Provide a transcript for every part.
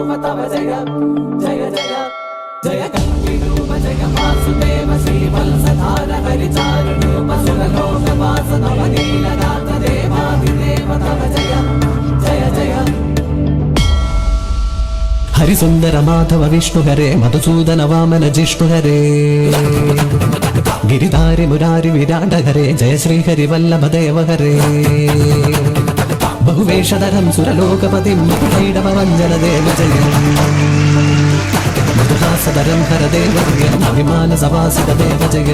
रूप तव जय जय जय जय कल्कि रूप जय वासुदेव श्रीवत्सधार हरिचारुरूप सुरलोकवास तव नीलगात्र देवाधिदेव तव जय जय जय हरिसुंदर माधव विष्णु हरे मधुसूदन वामन जिष्णु हरे गिरिधारि मुरारि विराट हरे जय श्री हरि वल्लभ देव हरे बहुवेषधरं सुरलोकपतिं मधुकैडभवञ्जन देव जय मधुहासधरं हर देव अभिमान सवासित देव जय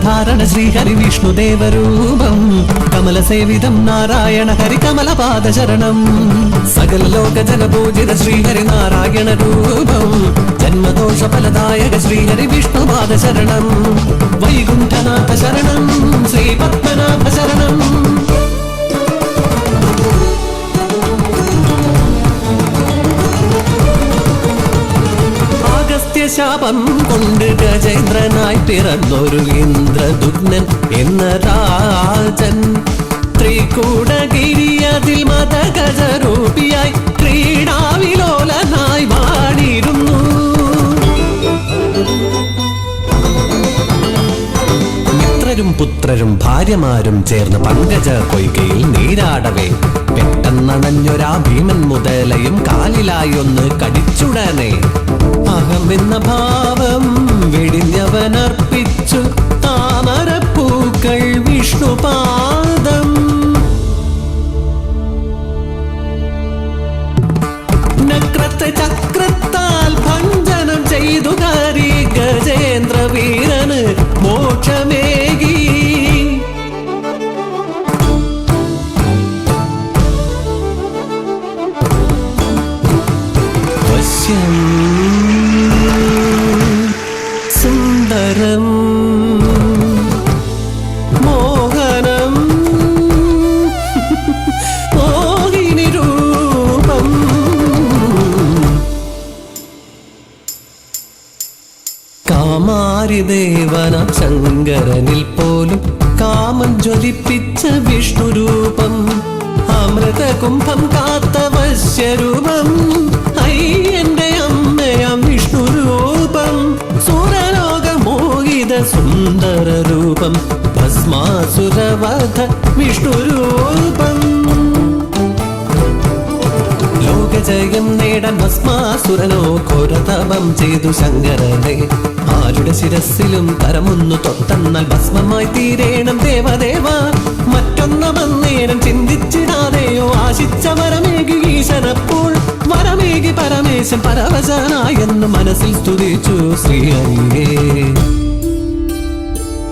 धारण श्रीहरि विष्णुदेवरूपं कमलसेवितं नारायण हरि कमलपादशरणं सकललोकजनपूजित श्रीहरि नारायण रूपं जन्मदोषफलदायक श्रीहरि विष्णुपादशरणं वैकुण्ठनाथ शरणं श्रीपद्मनाभ शरणं ശാപം കൊണ്ട് ഗജേന്ദ്രനായി പിറന്നൊരു ഇന്ദ്രദുഗ്നൻ എന്ന രാജൻ ത്രികൂടഗിരിയതിൽ മദഗജരൂപിയായി ക്രീഡാവിലോലനായി വാണിരുന്നു. മിത്രരും പുത്രരും ഭാര്യമാരും ചേർന്ന് പങ്കജ കൊയ്കയിൽ നീരാടവേ പെട്ടെന്നണഞ്ഞൊരാ ഭീമൻ മുതലയും കാലിലായി ഒന്ന് കടിച്ചുടനെ അഹമെന്ന ഭാവം വെടിഞ്ഞവനർപ്പിച്ചു താമരപ്പൂക്കൾ വിഷ്ണുപാദം. നക്രത്തെ ചക്രത്താൽ ഭഞ്ജനം ചെയ്തു കാരി ഗജേന്ദ്ര വീരന് മോക്ഷമേകി. സുന്ദരം മോഹനം മോഹിനി രൂപം കാമാരിദേവന ശങ്കരനിൽ പോലും കാമം ജ്വലിപ്പിച്ച വിഷ്ണുരൂപം അമൃതകുംഭം കാത്ത വശ്യരൂപം അയ്യന്റെ അമ്മയാം വിഷ്ണുരൂപം സുരലോകമോഹിത സുന്ദര രൂപം ഭസ്മാസുരവധ വിഷ്ണുരൂപം. ലോകജയം നേടാൻ ഭസ്മാസുരനോ ഘോരതപം ചെയ്തു ശങ്കരനെ ആരുടെ ശിരസിലും കരമൊന്നു തൊട്ടെന്നാൽ ഭസ്മമായി തീരേണം ദേവദേവ. മറ്റൊന്നമന്നേരം ചിന്തിച്ചിടാതെയോ ആശിച്ച വരമേകി ഈശനപ്പോൾ വരമേകി പരമേശൻ പരവശനായെന്ന് മനസ്സിൽ സ്തുതിച്ചു ശ്രീഹരിയേ.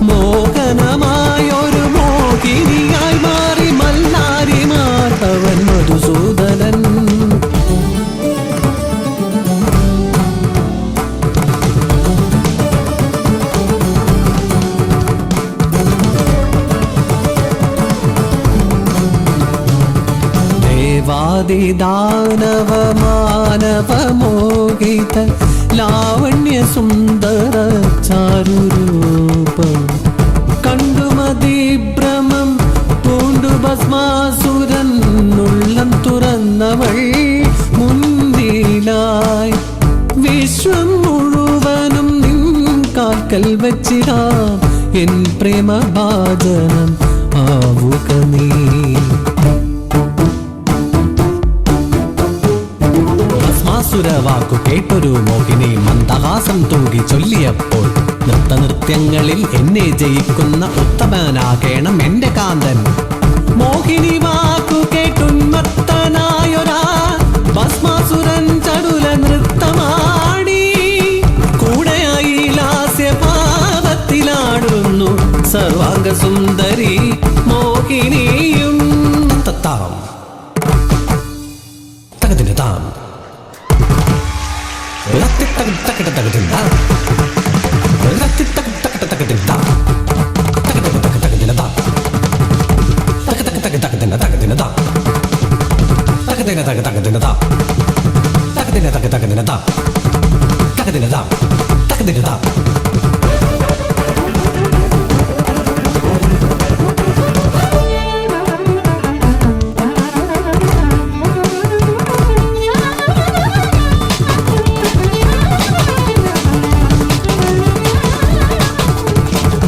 മോഹനമായൊരു മോഹിനിയായി മാറി മല്ലാരി മാധവൻ മധുസൂദനൻ. ദേവാദിദാനവ മാനവ മോഹിത ലാവണ്യ സുന്ദര ചാരുരൂപം കണ്ടുമതിഭ്രമം പൂണ്ടു ഭസ്മാസുരൻ ഉള്ളം തുറന്നവൾ മുന്നിലായി. വിശ്വം മുഴുവനും നിൻ കാൽക്കൽ വച്ചിടാം എൻ പ്രേമഭാജനം ആവുക നീ. വാക്കു കേട്ടൊരു മോഹിനി മന്ദഹാസം തൂകി ചൊല്ലിയപ്പോൾ നൃത്തനൃത്യങ്ങളിൽ എന്നെ ജയിക്കുന്ന ഉത്തമനാകേണം എന്റെ കാന്തൻ. മോഹിനി വാക്കു കേട്ടുന്മത്തനായൊരാ ഭസ്മാസുരൻ ചടുല നൃത്തമാടി കൂടെയായി ലാസ്യഭാവത്തിലാടുന്നു സർവാംഗസുന്ദരി മോഹിനിയും തത്താം. തകദിന തക തകദിന താ തകദിന തക തകദിന താ തകദിന താ തകദിന താ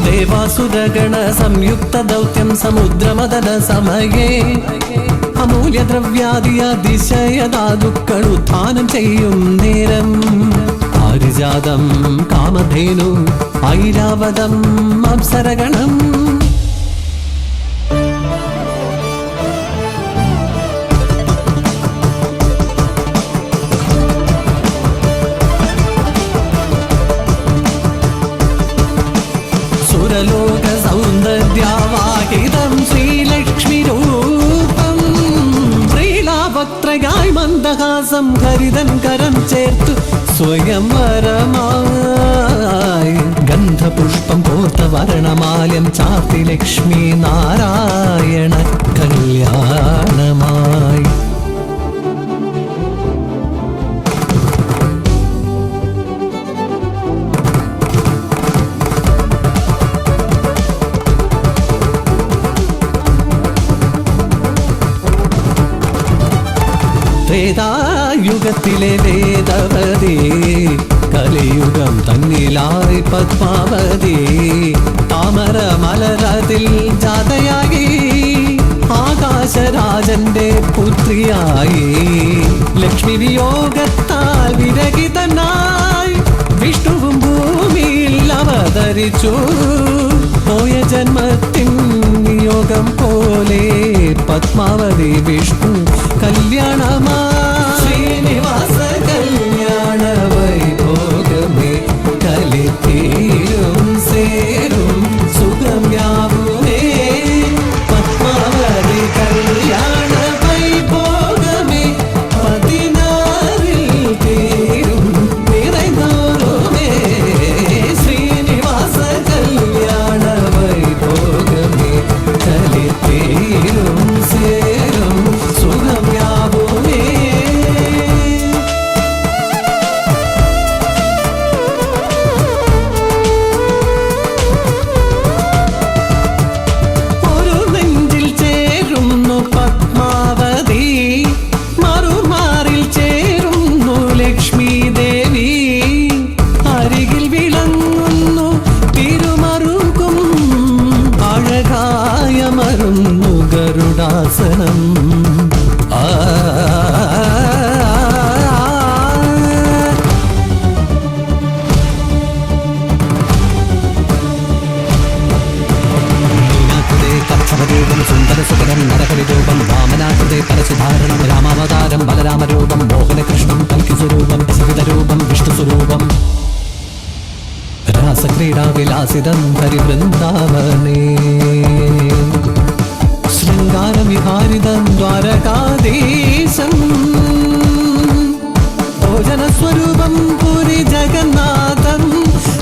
देवासुरगण संयुक्त दौत्यं समुद्रमदन समये അമൂല്യദ്രവ്യാദിയതിശയദാതുക്കളുത്ഥാനം ചെയ്യും നേരം പാരിജാതം കാമധേനു ഐരാവതം അപ്സരഗണം സുരലോക സൗന്ദര്യാവാഹിതം ശ്രീലക്ഷ്മി രൂപം ശ്രീലാഭത്രയായി മന്ദഹാസം ഹരിതൻ കരം ചേർത്തു സ്വയംവരമായി ഗന്ധപുഷ്പം കോർത്ത വരണമാല്യം ചാർത്തി ലക്ഷ്മി നാരായണ കല്യാണമായി ത്രേതായുഗത്തിലെ വേദവതി കലിയുഗം തന്നിലായി പത്മാവതി താമര മലരതിൽ ജാതയായി ആകാശരാജന്റെ പുത്രിയായി ലക്ഷ്മി വിയോഗത്താൽ വിരഹിതനായി വിഷ്ണുവും ഭൂമിയിൽ അവതരിച്ചു പോയ ജന്മത്തിൻ നിയോഗം പോലെ പത്മാവതി വിഷ്ണു കല്യാണമാ ശ്രീനിവാസ കല്യാണ വൈഭോഗമേ കലിതീരും സേരും സുഖം യാവുമേ പത്മാവതി കല്യാണ വൈഭോഗമേ 16 തീരും നിറഞ്ഞോറുമേ ശ്രീനിവാസ കല്യാണ വൈഭോഗമേ കലിതീരും സേരും സുഖം യാവുമേ ഒരു നെഞ്ചിൽ ചേരുന്നു പത്മാവതി മറുമാറിൽ ചേരുന്നു ലക്ഷ്മി ദേവി അരികിൽ വിളങ്ങുന്നു തിരുമറുകും അഴകായ മരുന്നു ഗരുഡാസനം കക്ഷരൂപം സുന്ദരസുതരം നരഹരിരൂപം വാമനാകൃതേ പരസുധാരണം രാമാവതാരം ബലരാമരൂപം മോഹനകൃഷ്ണം കൽക്കിസ്വരൂപം സവിതരൂപം വിഷ്ണുസ്വരൂപം രാസക്രീഡാവിലാസിതം ഹരിവൃന്ദാവനേ ശൃംഗാരവിഹാരിതം ദ്വാരകാധീശം ഭോജനസ്വരൂപം പുരി ജഗന്നാഥം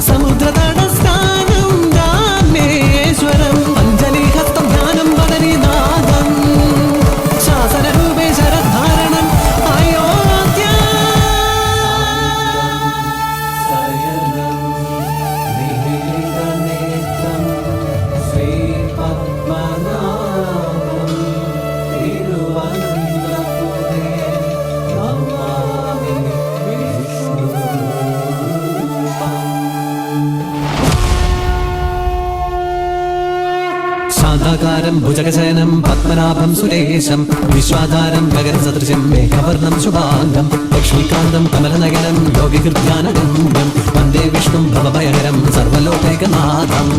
സമുദ്രതടസ്ഥാനം രാമേശ്വരം അഞ്ജലിഹസ്തം ധ്യാനം വദനിനാഥം ശാസനരൂപേ ശരദ്ധാരണം അയോധ്യ ശാന്താകാരം ഭുജഗശയനം പത്മനാഭം സുരേശം വിശ്വാധാരം ഗഗനസദൃശം മേഘവർണം ശുഭാംഗം ലക്ഷ്മീകാന്തം കമലനയനം യോഗികൃത്യാനഗമ്യം വന്ദേ വിഷ്ണും ഭവഭയഹരം സർവലോകൈകനാഥം